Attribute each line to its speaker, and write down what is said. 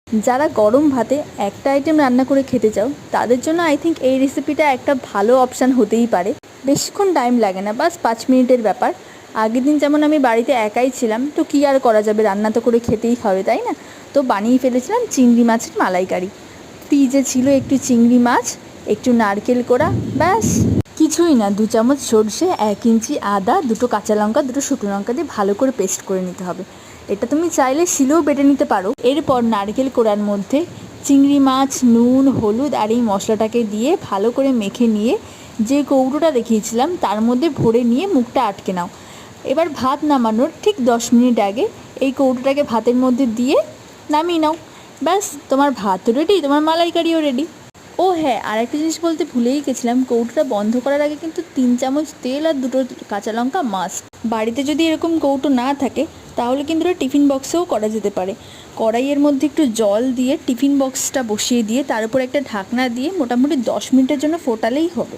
Speaker 1: যারা গরম ভাতে একটা আইটেম রান্না করে খেতে চাও তাদের জন্য আই থিঙ্ক এই রেসিপিটা একটা ভালো অপশান হতেই পারে। বেশিক্ষণ টাইম লাগে না, বাস 5 মিনিটের ব্যাপার। আগের দিন যেমন আমি বাড়িতে একাই ছিলাম, তো কী আর করা যাবে, রান্না তো করে খেতেই হবে, তাই না? তো বানিয়ে ফেলেছিলাম চিংড়ি মাছের মালাইকারি। ফ্রিজে ছিল একটু চিংড়ি মাছ, একটু নারকেল কোড়া, ব্যাস কিছুই না, 2 চামচ সরষে, 1 ইঞ্চি আদা, 2 কাঁচা লঙ্কা, 2 শুকনো লঙ্কা দিয়ে ভালো করে পেস্ট করে নিতে হবে। এটা তুমি চাইলে শিলেও বেটে নিতে পারো। এরপর নারকেল কোড়ার মধ্যে চিংড়ি মাছ, নুন, হলুদ আর এই মশলাটাকে দিয়ে ভালো করে মেখে নিয়ে যে কৌটোটা দেখিয়েছিলাম তার মধ্যে ভরে নিয়ে মুখটা আটকে নাও। এবার ভাত নামানোর ঠিক 10 মিনিট আগে এই কৌটোটাকে ভাতের মধ্যে দিয়ে নামিয়ে নাও। ব্যাস, তোমার ভাতও রেডি, তোমার মালাইকারিও রেডি। ও হ্যাঁ, আর একটা জিনিস বলতে ভুলেই গেছিলাম, কৌটোটা বন্ধ করার আগে কিন্তু 3 চামচ তেল আর 2 কাঁচা লঙ্কা মাস্ট। বাড়িতে যদি এরকম কৌটো না থাকে তাহলে কিন্তু এটা টিফিন বক্সেও করা যেতে পারে। কড়াইয়ের মধ্যে একটু জল দিয়ে টিফিন বক্সটা বসিয়ে দিয়ে তার উপর একটা ঢাকনা দিয়ে মোটামুটি 10 মিনিটের জন্য ফোটালেই হবে।